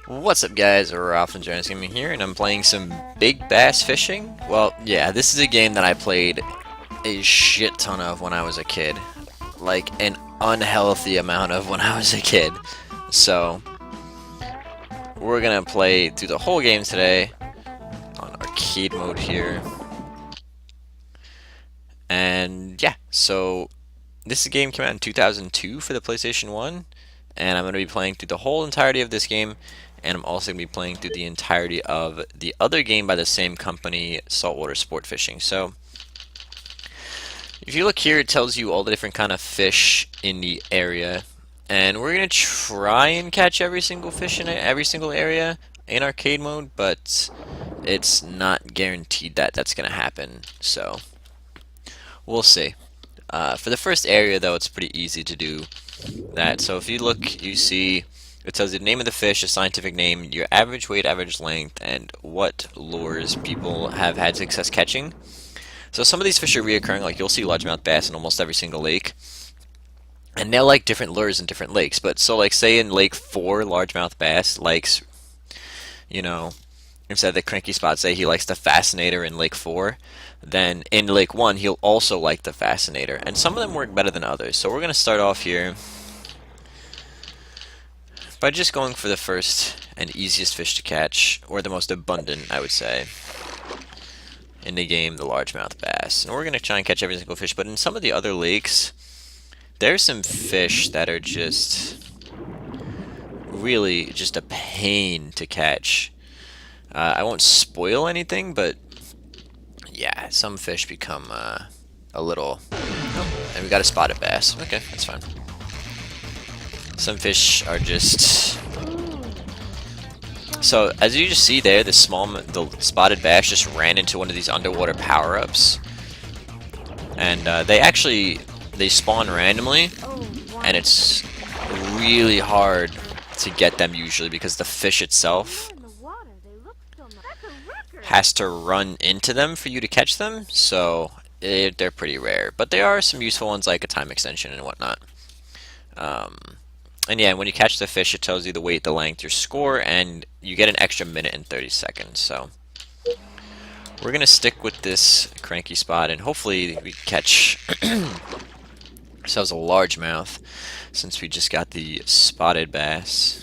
What's up guys, Ralph and BaitHouse here, and I'm playing some big bass fishing. Well, yeah, this is a game that I played a shit ton of when I was a kid. Like, an unhealthy amount of when I was a kid. So, we're gonna play through the whole game today on arcade mode here. And yeah, so this game came out in 2002 for the PlayStation 1, and I'm going to be playing through the whole entirety of this game, and I'm also going to be playing through the entirety of the other game by the same company, Saltwater Sport Fishing. So, if you look here, it tells you all the different kind of fish in the area, and we're going to try and catch every single fish in every single area in arcade mode, but it's not guaranteed that that's going to happen, so we'll see. For the first area, though, it's pretty easy to do that. So if you look, you see it tells you the name of the fish, a scientific name, your average weight, average length, and what lures people have had success catching. So some of these fish are reoccurring, like you'll see largemouth bass in almost every single lake. And they'll like different lures in different lakes. But so like say in Lake 4, largemouth bass likes, you know, instead of the cranky spot, say he likes the fascinator in Lake 4, then in Lake 1 he'll also like the fascinator. And some of them work better than others. So we're going to start off here by just going for the first and easiest fish to catch, or the most abundant, I would say, in the game, the largemouth bass. And we're going to try and catch every single fish, but in some of the other lakes, there's some fish that are just really just a pain to catch. I won't spoil anything, but yeah, some fish become a little... Oh, and we got a spotted bass. Okay, that's fine. Some fish are just... So, as you just see there, the spotted bass just ran into one of these underwater power-ups. And they spawn randomly, and it's really hard to get them usually because the fish itself has to run into them for you to catch them, so they're pretty rare. But there are some useful ones like a time extension and whatnot. And yeah, when you catch the fish, it tells you the weight, the length, your score, and you get an extra minute and 30 seconds. So we're going to stick with this cranky spot, and hopefully we catch ourselves a largemouth since we just got the spotted bass.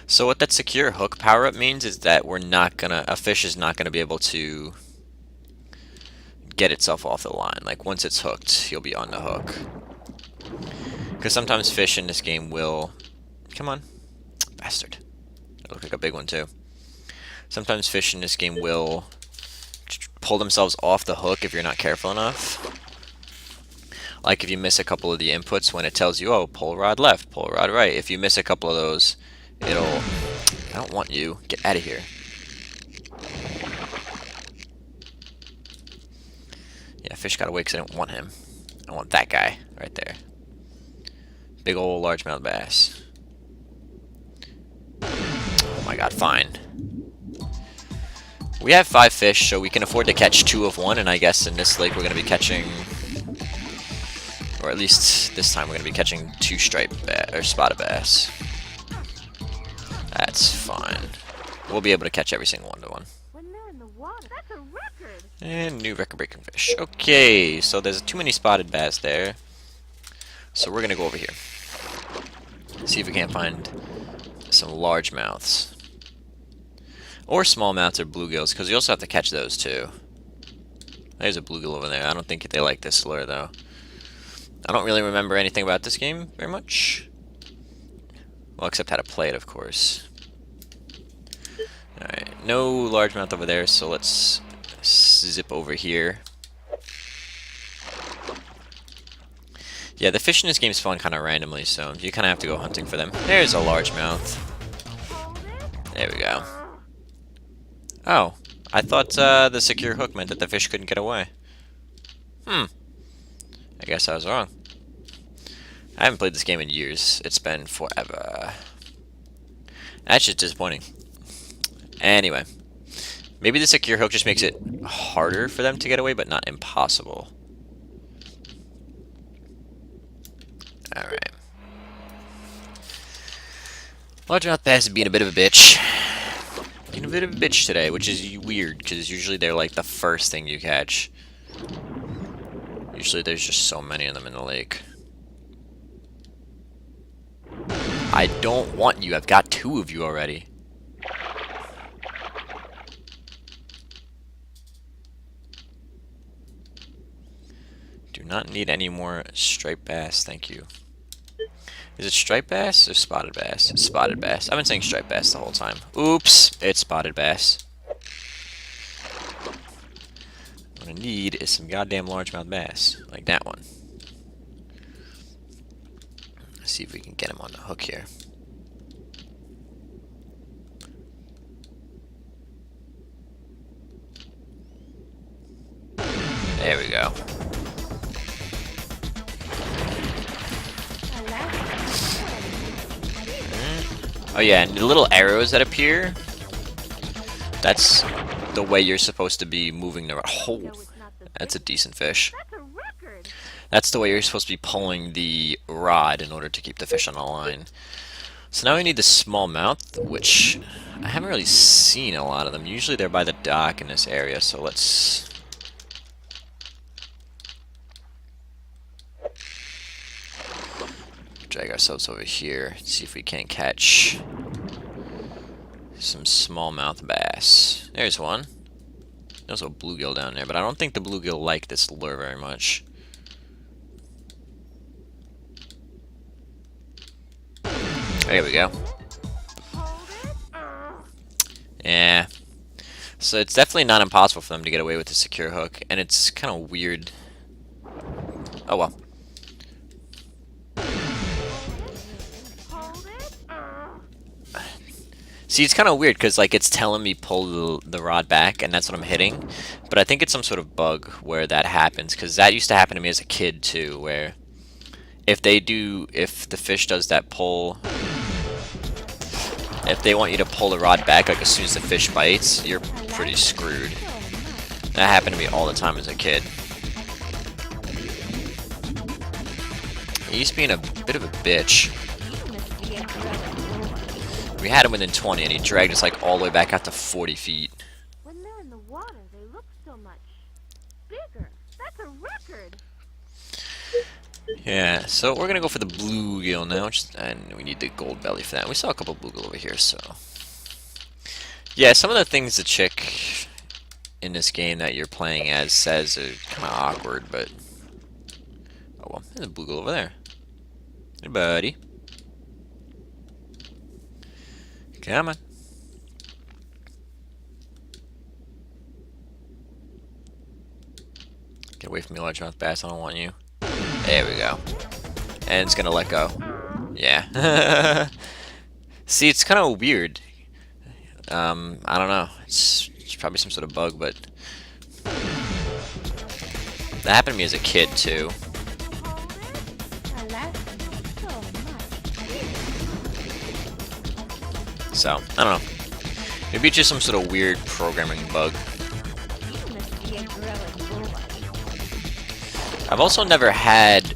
So what that secure hook power-up means is that a fish is not gonna be able to get itself off the line. Like once it's hooked, you'll be on the hook. Because sometimes fish in this game will... Come on. Bastard. That looked like a big one too. Sometimes fish in this game will pull themselves off the hook if you're not careful enough. Like if you miss a couple of the inputs when it tells you, oh, pull rod left, pull rod right. If you miss a couple of those, it'll... I don't want you. Get out of here. Yeah, fish got away because I don't want him. I want that guy right there. Big old largemouth bass. Oh my god, fine. We have 5 fish, so we can afford to catch 2 of one, and I guess in this lake we're going to be catching... Or at least this time we're going to be catching 2 striped or spotted bass. That's fine. We'll be able to catch every single one to one. And new record-breaking fish. Okay, so there's too many spotted bass there. So we're gonna go over here. See if we can't find some largemouths. Or smallmouths or bluegills, because you also have to catch those too. There's a bluegill over there. I don't think they like this lure though. I don't really remember anything about this game very much. Well, except how to play it, of course. Alright, no largemouth over there, so let's zip over here. Yeah, the fish in this game spawn kind of randomly, so you kind of have to go hunting for them. There's a largemouth. There we go. Oh, I thought the secure hook meant that the fish couldn't get away. I guess I was wrong. I haven't played this game in years. It's been forever. That's just disappointing. Anyway. Maybe the secure hook just makes it harder for them to get away, but not impossible. Alright. Largemouth bass is being a bit of a bitch. Being a bit of a bitch today, which is weird, because usually they're like the first thing you catch. Usually there's just so many of them in the lake. I don't want you. I've got 2 of you already. Do not need any more striped bass, thank you. Is it striped bass or spotted bass? It's spotted bass. I've been saying striped bass the whole time. Oops, it's spotted bass. What I need is some goddamn largemouth bass, like that one. Let's see if we can get him on the hook here. There we go. Oh yeah, and the little arrows that appear, that's the way you're supposed to be moving the rod. Oh, that's a decent fish. That's the way you're supposed to be pulling the rod in order to keep the fish on the line. So now we need the smallmouth, which I haven't really seen a lot of them. Usually they're by the dock in this area, so let's... drag ourselves over here, see if we can't catch some smallmouth bass. There's one. There's a bluegill down there, but I don't think the bluegill like this lure very much. There we go. Yeah. So it's definitely not impossible for them to get away with a secure hook, and it's kind of weird. Oh well. See, it's kind of weird because like it's telling me pull the rod back, and that's what I'm hitting. But I think it's some sort of bug where that happens, because that used to happen to me as a kid too, where if the fish does that pull, if they want you to pull the rod back like as soon as the fish bites, you're pretty screwed. That happened to me all the time as a kid. He's being a bit of a bitch. We had him within 20 and he dragged us like all the way back out to 40 feet. When they're in the water, they look so much bigger. That's a record. Yeah, so we're gonna go for the bluegill now, and we need the gold belly for that. We saw a couple bluegill over here, so yeah. Some of the things the chick in this game that you're playing as says are kind of awkward, but oh well. There's a bluegill over there. Hey, buddy. Come on. Get away from me, largemouth bass. I don't want you. There we go. And it's gonna let go. Yeah. See, it's kind of weird. I don't know. It's probably some sort of bug, but that happened to me as a kid too. So, I don't know. Maybe it's just some sort of weird programming bug. I've also never had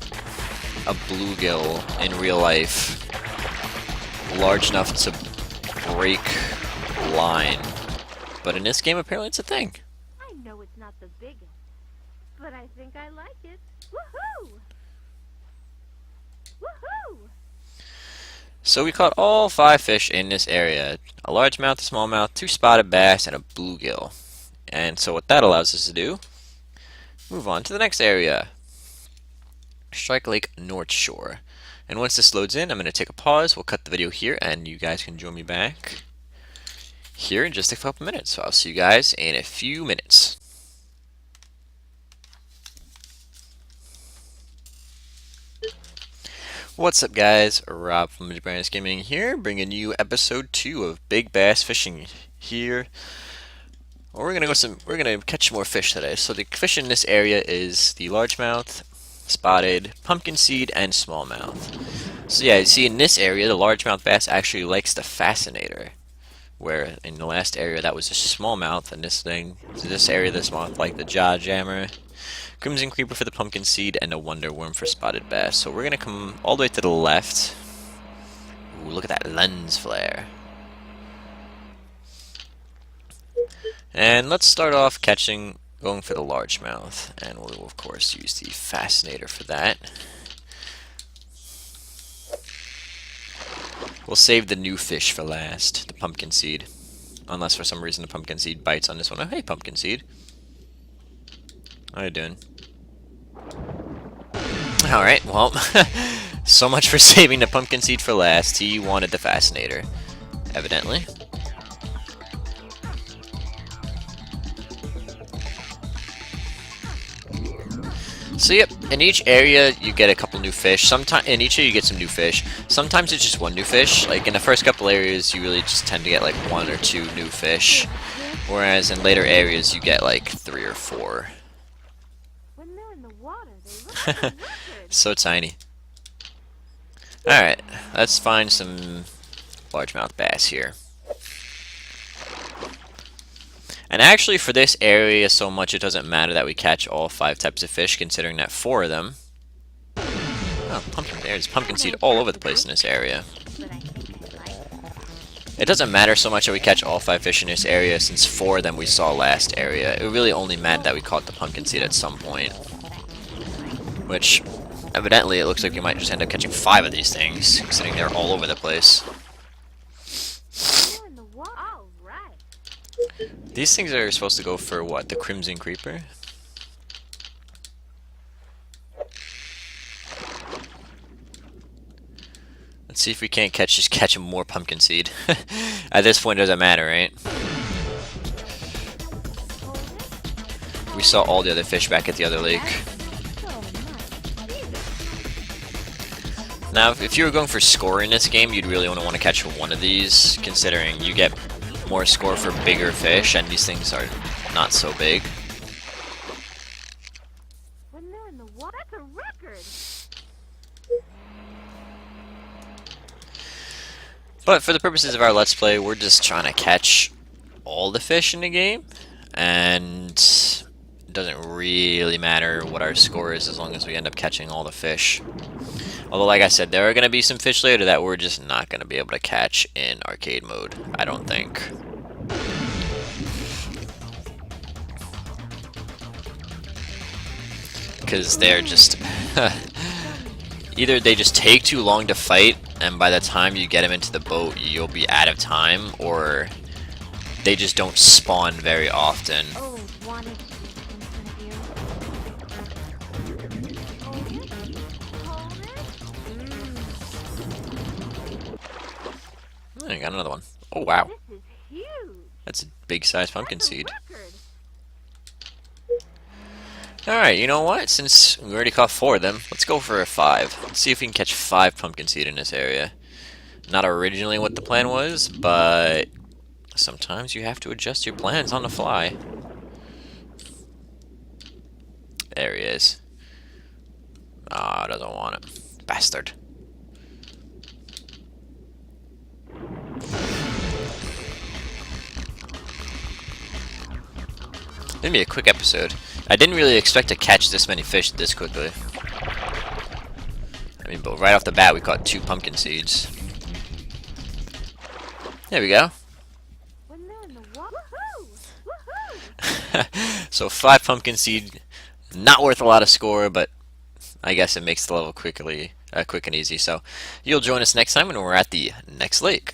a bluegill in real life large enough to break line. But in this game, apparently it's a thing. I know it's not the biggest, but I think I like it. Woohoo! Woohoo! So we caught all 5 fish in this area. A largemouth, a smallmouth, 2 spotted bass, and a bluegill. And so what that allows us to do, move on to the next area. Strike Lake North Shore. And once this loads in, I'm going to take a pause. We'll cut the video here, and you guys can join me back here in just a couple minutes. So I'll see you guys in a few minutes. What's up, guys? Rob from LegitBrowniesGaming here, bringing you episode 2 of Big Bass Fishing here. Well, we're gonna catch more fish today. So the fish in this area is the largemouth, spotted, pumpkin seed, and smallmouth. So yeah, you see in this area, the largemouth bass actually likes the fascinator, where in the last area that was a smallmouth, and this area, this smallmouth like the jaw jammer, Crimson Creeper for the pumpkin seed, and a Wonder Worm for spotted bass. So we're gonna come all the way to the left. Ooh, look at that lens flare. And let's start off going for the largemouth, and we'll of course use the fascinator for that. We'll save the new fish for last, the pumpkin seed. Unless for some reason the pumpkin seed bites on this one. Oh, hey, pumpkin seed. How you doing? Alright, well, so much for saving the pumpkin seed for last. He wanted the fascinator, evidently. So yep, in each area you get a couple new fish. Sometimes in each area you get some new fish. Sometimes it's just one new fish. Like in the first couple areas you really just tend to get like 1 or 2 new fish. Whereas in later areas you get like 3 or 4. When they're in the water, they look like a record. So tiny. Alright, let's find some largemouth bass here. And actually for this area so much it doesn't matter that we catch all 5 types of fish, considering that 4 of them... Oh, there's pumpkin seed all over the place in this area. It doesn't matter so much that we catch all 5 fish in this area, since 4 of them we saw last area. It really only mattered that we caught the pumpkin seed at some point. Which, evidently, it looks like we might just end up catching 5 of these things, considering they're all over the place. They're in the water. All right. These things are supposed to go for, what, the Crimson Creeper? Let's see if we can't just catch more pumpkin seed. At this point, it doesn't matter, right? We saw all the other fish back at the other lake. Now, if you were going for score in this game, you'd really only want to catch one of these, considering you get more score for bigger fish, and these things are not so big. When they're in the water, that's a record. But for the purposes of our Let's Play, we're just trying to catch all the fish in the game, and it doesn't really matter what our score is as long as we end up catching all the fish. Although, like I said, there are going to be some fish later that we're just not going to be able to catch in arcade mode, I don't think. Because they're just... either they just take too long to fight, and by the time you get them into the boat, you'll be out of time, or they just don't spawn very often. Always wanted to be in front of you. Hold it. Hold it. I got another one. Oh, wow. This is huge. That's a big-sized pumpkin That's a seed. record. Alright, you know what? Since we already caught 4 of them, let's go for a 5. Let's see if we can catch 5 pumpkin seed in this area. Not originally what the plan was, but sometimes you have to adjust your plans on the fly. There he is. Ah, doesn't want it. Bastard. It's gonna be a quick episode. I didn't really expect to catch this many fish this quickly. I mean, but right off the bat, we caught 2 pumpkin seeds. There we go. When they're in the water. Woohoo! Woohoo! So 5 pumpkin seed, not worth a lot of score, but I guess it makes the level quick and easy. So you'll join us next time when we're at the next lake.